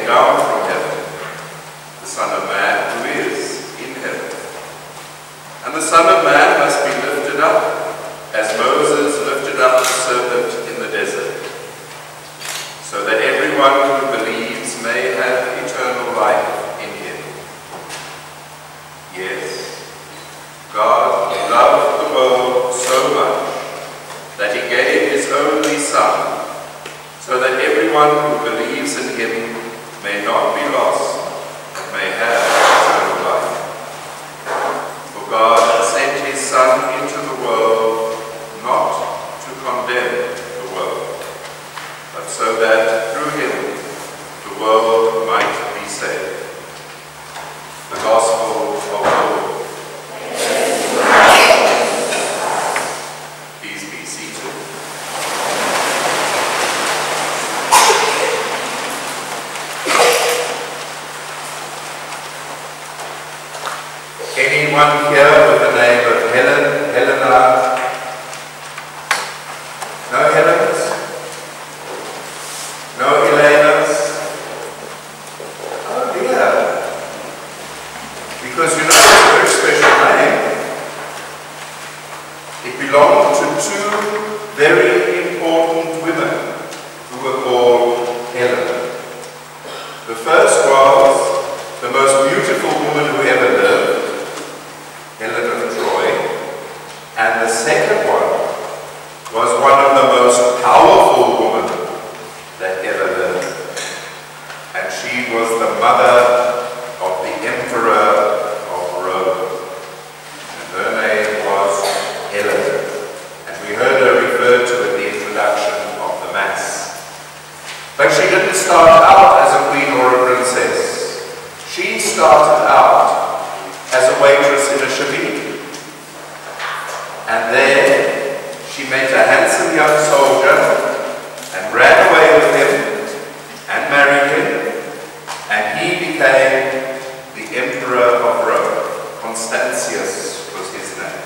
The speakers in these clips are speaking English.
came down from heaven, the Son of Man who is in heaven. And the Son of Man must be lifted up, as Moses lifted up the serpent in the desert, so that everyone who believes may have eternal life in him. Yes, God loved the world so much that he gave his only Son, so that everyone who believes in him may not be lost, but may have eternal life. For God sent his Son into the world not to condemn the world, but so that through him the world might be saved. The Gospel of the Lord. Please be seated. Anyone here with the name of Helena? No Helenas? No Elenas? Oh dear. Because you know it's a very special name. It belonged to two very important women who were called Helena. The first was the most beautiful woman who ever lived, Helen of Troy, and the second one was one of the most powerful women that ever lived, and she was the mother of the Emperor of Rome, and her name was Helen, and we heard her referred to in the introduction of the Mass. But she didn't start out as a queen or a princess. She started out as a waitress in a shebeen. And then she met a handsome young soldier and ran away with him and married him, and he became the Emperor of Rome. Constantius was his name.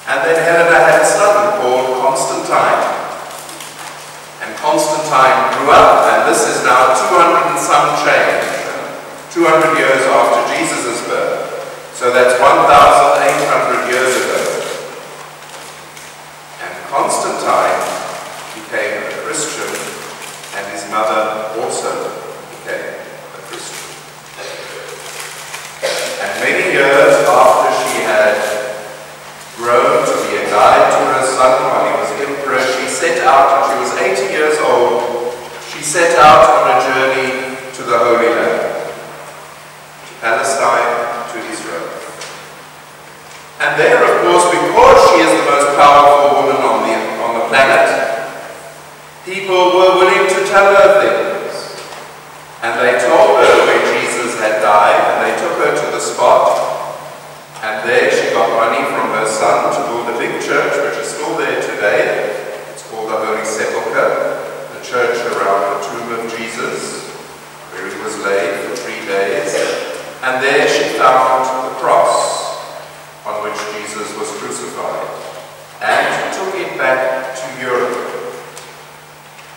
And then Helena had a son called Constantine. And Constantine grew up, and this is now 200 and some change. 200 years after Jesus' birth. So that's 1,800 years ago. And Constantine became a Christian, and his mother also became a Christian. And many years after she had grown to be a guide to her son while he was emperor, she set out, and she was 80 years old, she set out on a journey to the Holy Land. Palestine to Israel. And there, of course, because she is the most powerful woman on the planet, people were willing to tell her things. And they told her where Jesus had died, and they took her to the spot. And there she got money from her son to build a big church, which is still there today. It's called the Holy Sepulchre, the church around the tomb of Jesus, where he was laid for 3 days. And there she found the cross on which Jesus was crucified, and took it back to Europe.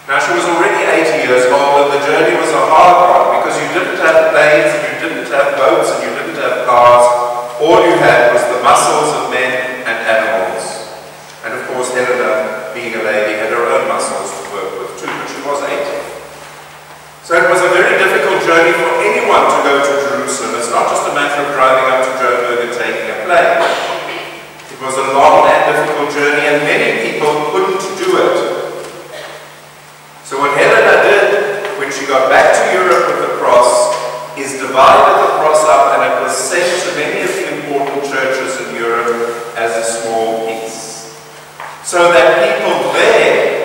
Now she was already 80 years old, and the journey was a hard one, because you didn't have planes, and you didn't have boats, and you didn't have cars. All you had was the muscles of men and animals. And of course Helena, being a lady, had her own muscles to work with too, but she was 80. So it was a very difficult journey for anyone to go to Jerusalem. It's not just a matter of driving up to Joburg and taking a plane. It was a long and difficult journey, and many people couldn't do it. So what Helena did when she got back to Europe with the cross is divided the cross up, and it was sent to many of the important churches in Europe as a small piece, so that people there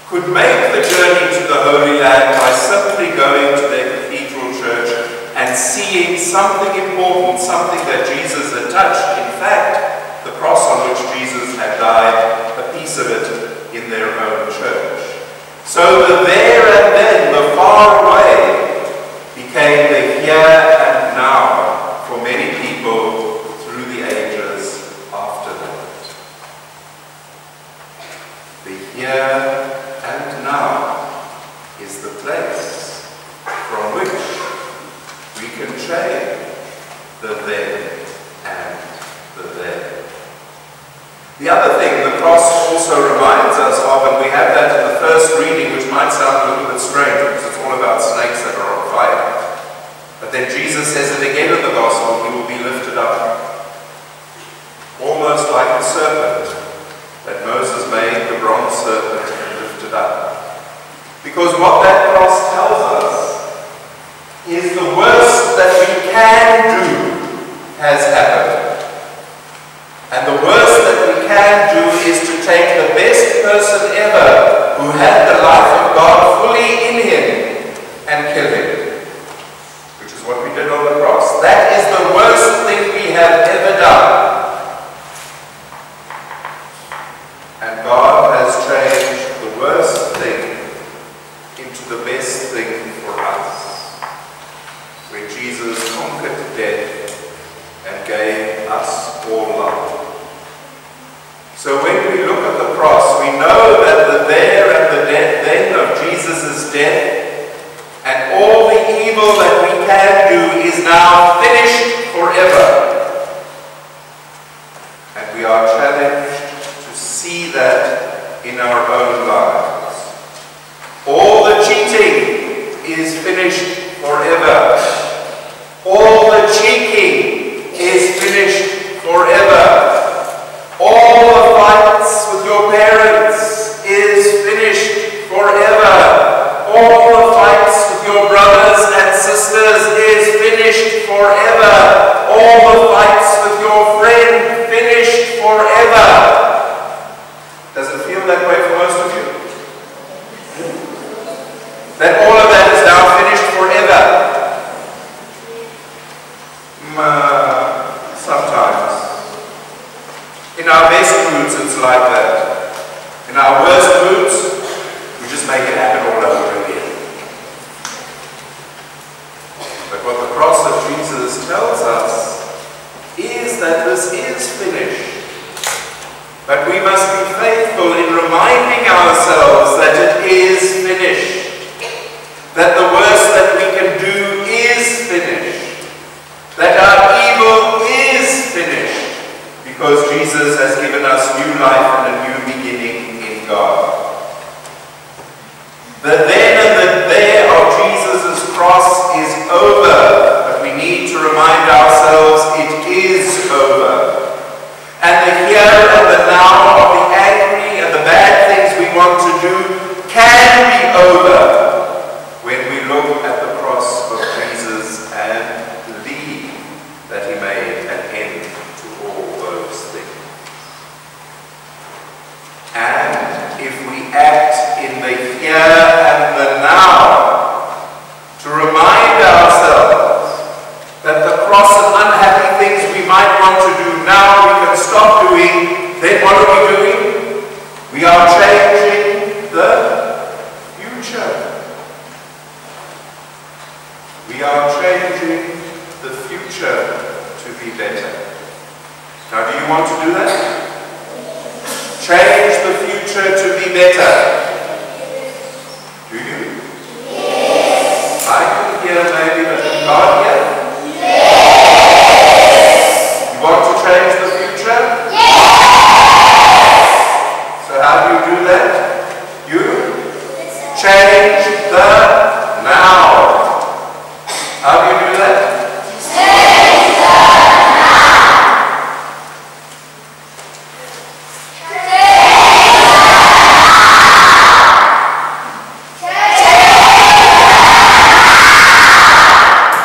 could make the journey to the Holy Land by simply going to their cathedral church and seeing something important, something that Jesus had touched. In fact, the cross on which Jesus had died, a piece of it in their own church. So the there and then, the far away, became the here and now for many people through the ages after that. The here and now is is the place from which we can change the then and the there. The other thing the cross also reminds us of, and we have that in the first reading, which might sound a little bit strange because it's all about snakes that are on fire. But then Jesus says it again in the Gospel, he will be lifted up. Almost like the serpent that Moses made, the bronze serpent, and lifted up. Because what that cross tells us is the worst that we can do has happened. And the worst that we can do is to take the best person ever who had the life of God fully in him and kill him. Which is what we did on the cross. That is the worst thing we have ever done. And God has changed the worst thing into the best thing for us. When Jesus conquered death and gave us all life. So when we look at the cross, we know that the there and the then of Jesus' death and all the evil that we can do is now finished forever. And we are challenged to see that in our own lives. All the cheating is finished forever. All the cheeking is finished forever. All the fights with your parents is finished forever. All the fights with your brothers and sisters is finished forever. All the fights with your friend finished forever. Does it feel that way for most of you? That all of that is now finished forever? Sometimes. In our best moods, it's like that. In our worst moods, we just make it happen all over again. But what the cross of Jesus tells us is that this is finished. But we must be faithful in reminding ourselves that it is finished. That the worst that we can do is finished. That our evil is finished. Because Jesus has given us new life and a new beginning in God. The then and the there of Jesus' cross is over, but we need to remind ourselves it is over. And the here and the now of the angry and the bad things we want to do can be over when we look at the cross of Jesus and believe that he made an end to all those things. And if we act in the here and the now to remind ourselves that the cross and unhappy things we might want to do now we can stop doing, then what are we doing? We are changing the future. We are changing the future to be better. Now, do you want to do that? Change the future to be better. Do you? Yes. I can hear maybe that God here. Yes. You want to change the future? Yes. So how do you do that? You change the now. How do you do that? Change the now.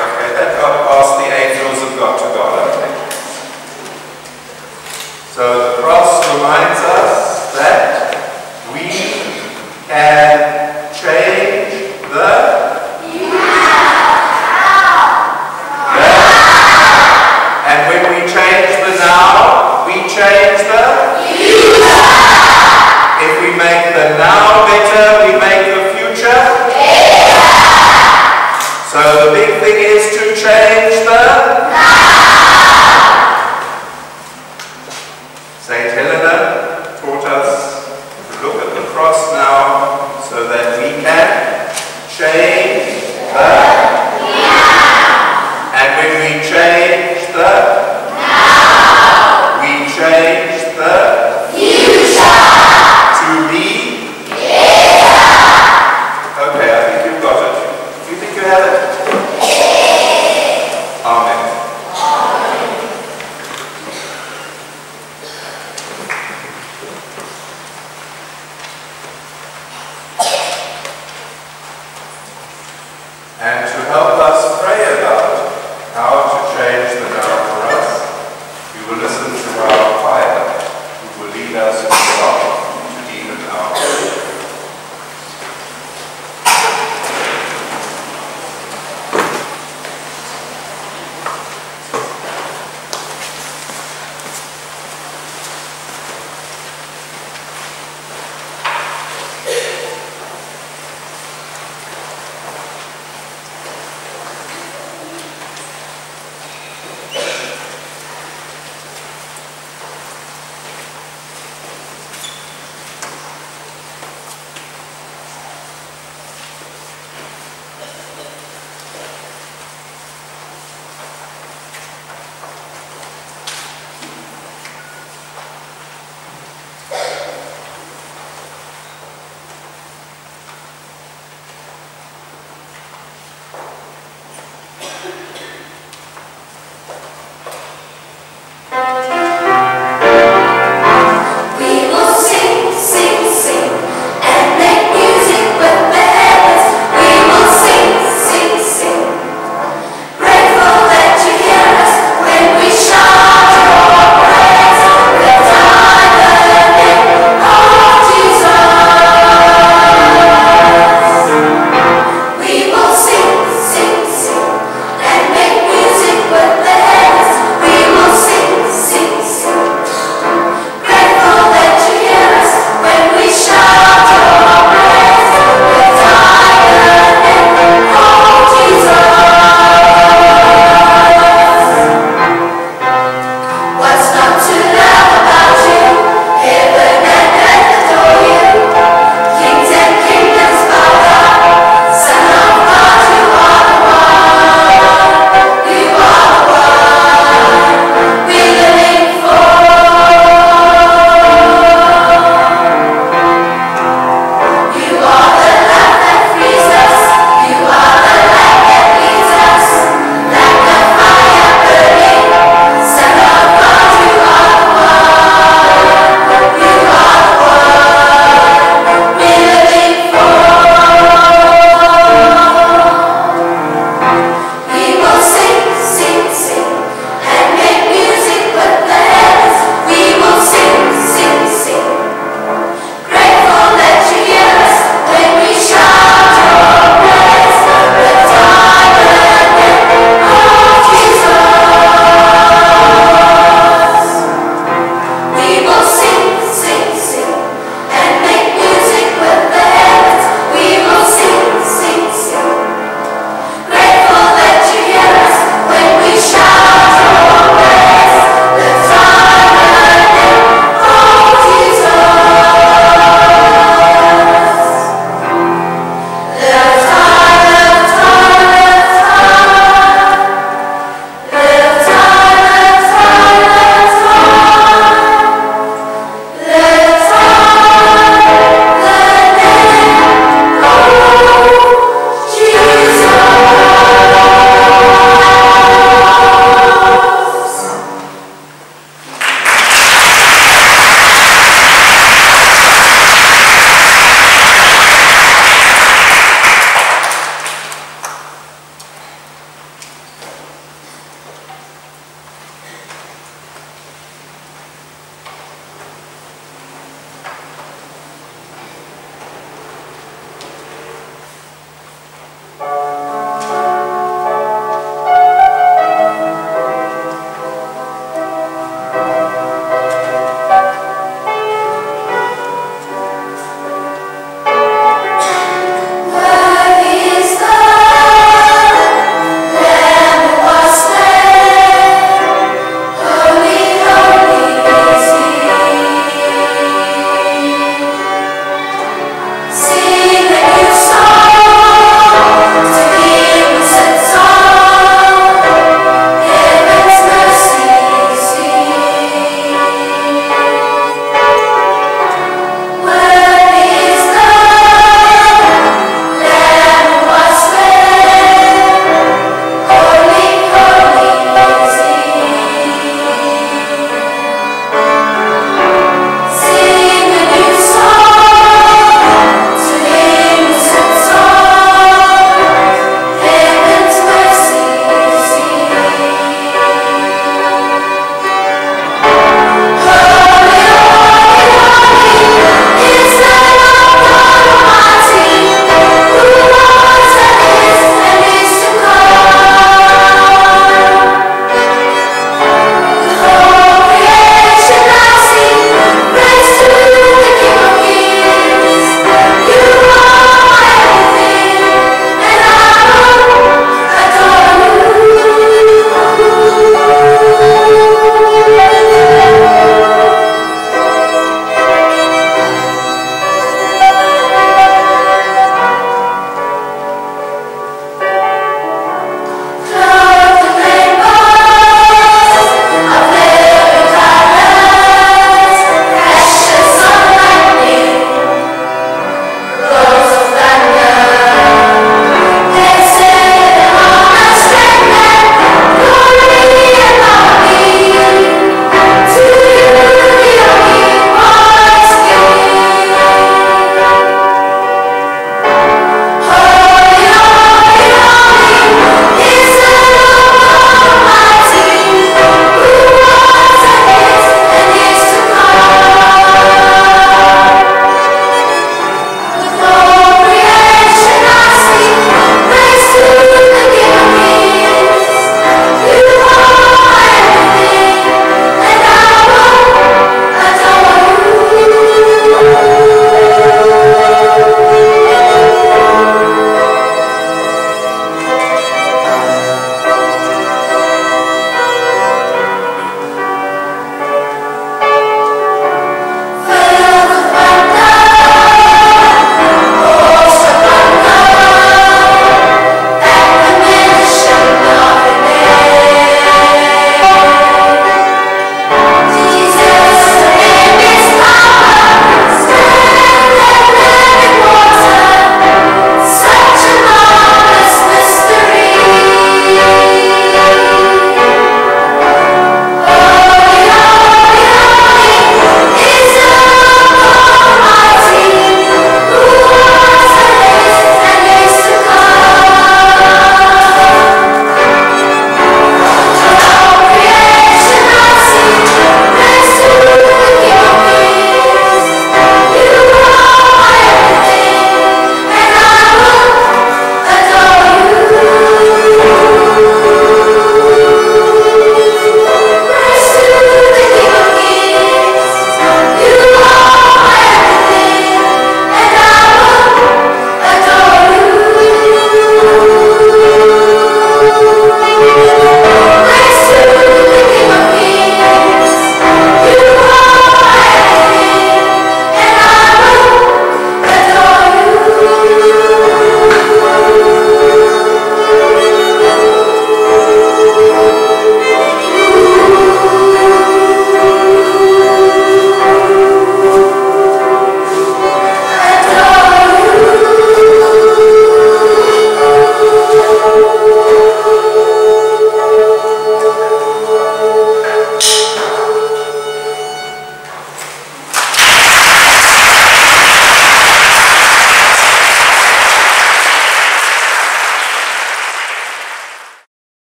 Okay, that got past the angels have got to God, okay? So the cross reminds us that we can change the and when we change the now, we change the future. If we make the now better, we make the future better. So the big thing is to change the now.